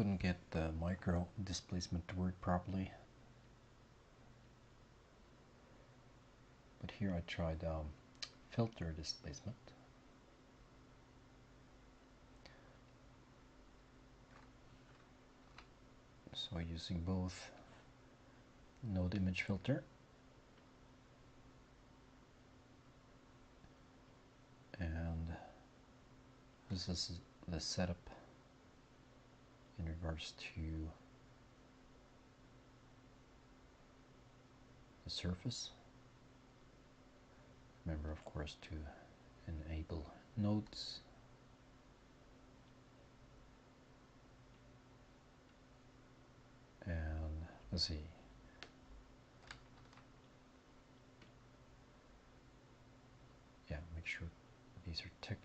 couldn't get the micro displacement to work properly. But here I tried filter displacement. So using both node image filter and this is the setup in regards to the surface. Remember, of course, to enable nodes. And let's see. Yeah, make sure these are ticked.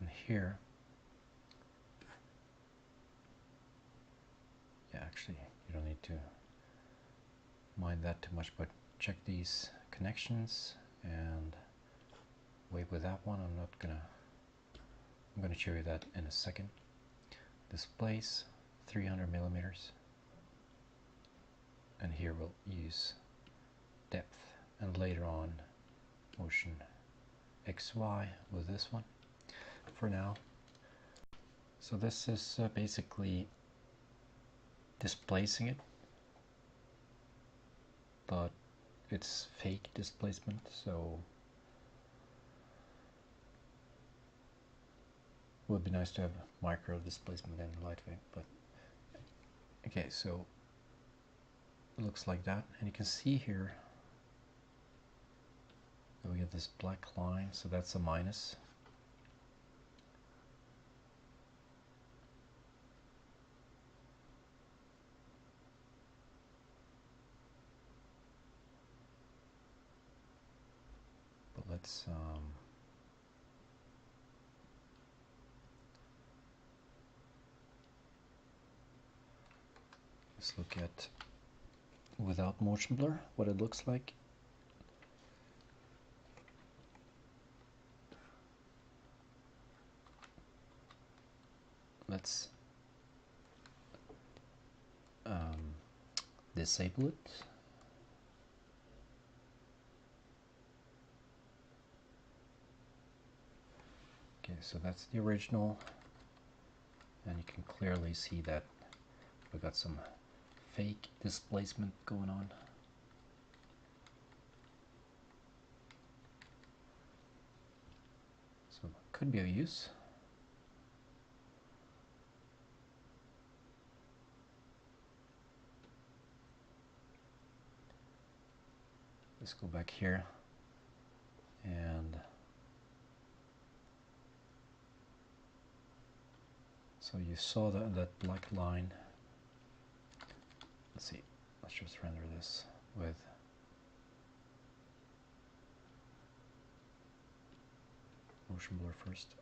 And here, yeah, actually, you don't need to mind that too much, but check these connections and wait with that one. I'm gonna show you that in a second. Displace 300 millimeters, and here we'll use depth, and later on motion XY with this one for now. So this is basically displacing it, but it's fake displacement, so it would be nice to have micro displacement in LightWave. But okay, so it looks like that, and you can see here that we have this black line, so that's a minus. But let's look at without motion blur what it looks like. Let's disable it. Okay, so that's the original, and you can clearly see that we got some fake displacement going on. So could be of use. Let's go back here, and so you saw that black line. Let's see, let's just render this with motion blur first.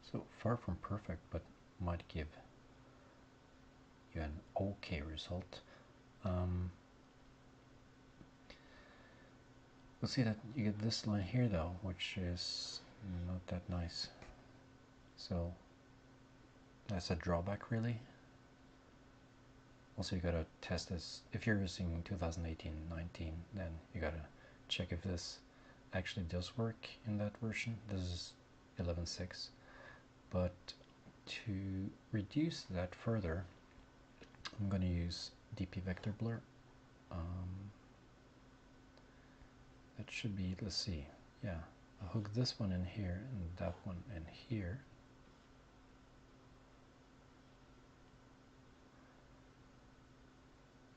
So far from perfect, but might give you an okay result. We'll see that you get this line here though, which is not that nice. So that's a drawback really. Also, you gotta test this. If you're using 2018-19, then you gotta check if this actually does work in that version. This is 11.6. But to reduce that further, I'm going to use DP vector blur. That should be, let's see, yeah, I'll hook this one in here and that one in here.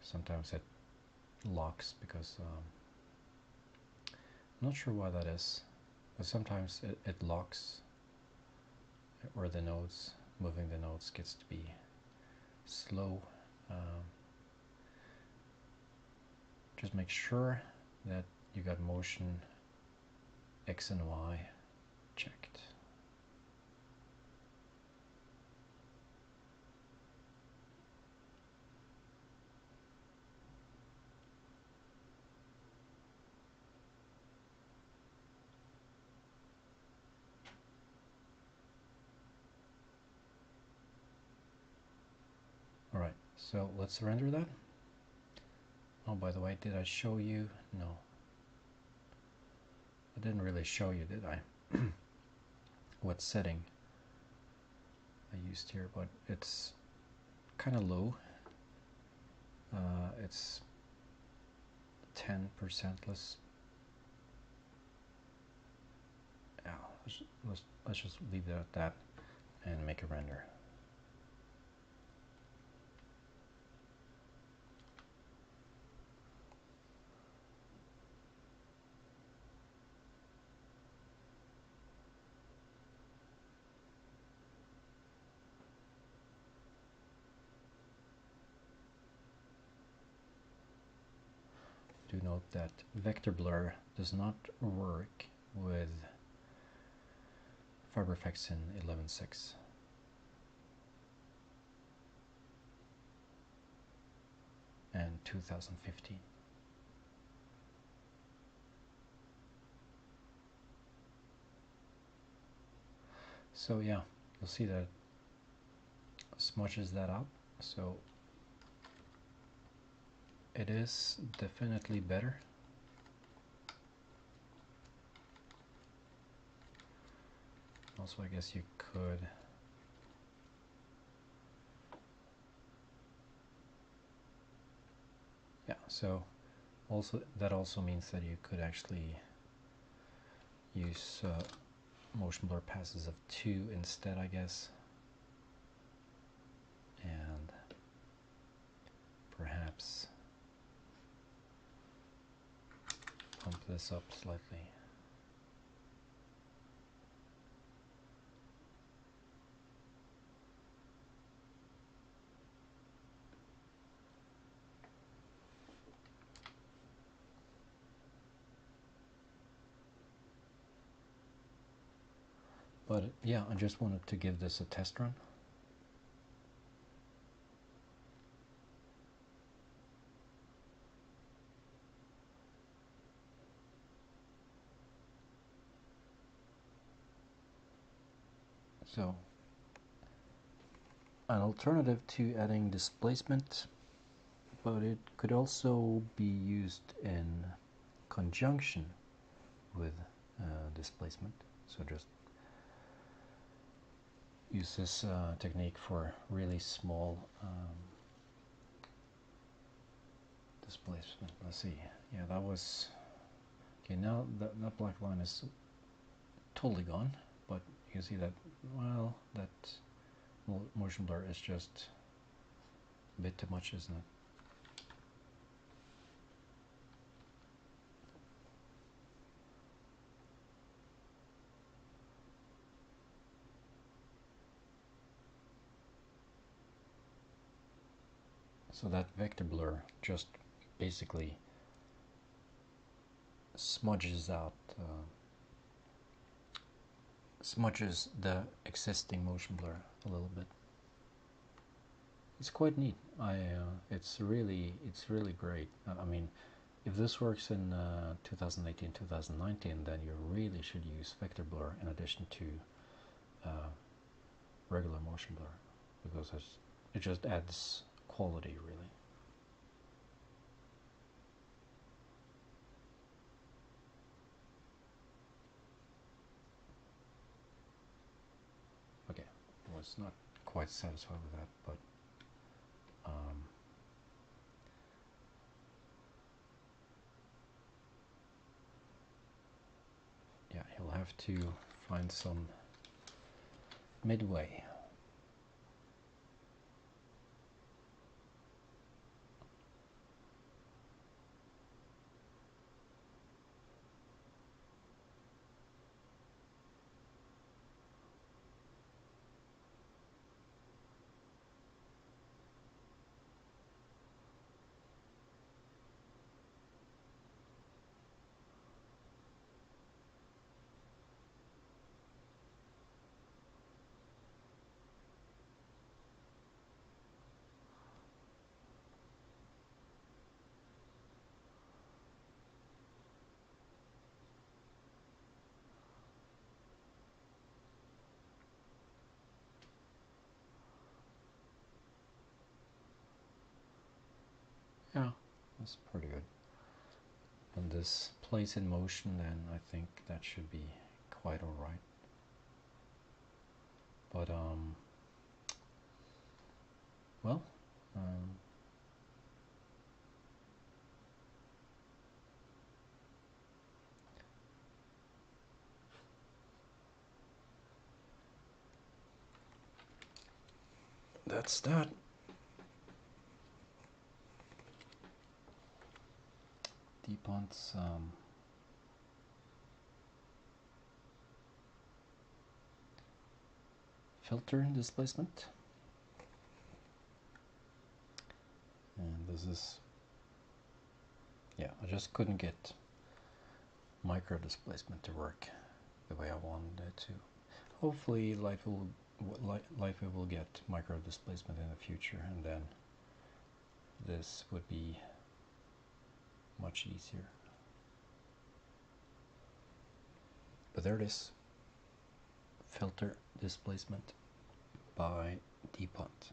Sometimes it locks because I'm not sure why that is, but sometimes it locks, or the nodes, moving the nodes gets to be slow. Just make sure that you got motion X and Y checked. Alright, so let's render that. Oh, by the way, did I show you? No. I didn't really show you, did I? What setting I used here, but it's kind of low. It's 10%. Yeah, let's just leave it at that and make a render. Do note that vector blur does not work with Fiber Effects in 11.6. and 2015. So yeah, you'll see that smudges that up. So it is definitely better. Also, I guess you could so also that also means that you could actually use motion blur passes of 2 instead, I guess, and perhaps pump this up slightly. But yeah, I just wanted to give this a test run. So an alternative to adding displacement, but it could also be used in conjunction with displacement. So just use this technique for really small displacement. Let's see. Yeah, that was okay. Now that black line is totally gone, but you can see that, well, that motion blur is just a bit too much, isn't it? So that vector blur just basically smudges out, smudges the existing motion blur a little bit. It's quite neat. It's really great. I mean, if this works in 2018, 2019, then you really should use vector blur in addition to regular motion blur, because it just adds quality, really. Okay, I was not quite satisfied with that, but yeah, you'll have to find some midway. Yeah, that's pretty good. And this plays in motion, then I think that should be quite alright. But well, that's that. DuPont's filter displacement, and this is, yeah, I just couldn't get micro displacement to work the way I wanted it to. Hopefully LightWave will get micro displacement in the future, and then this would be much easier. But there it is, filter displacement by DuPont.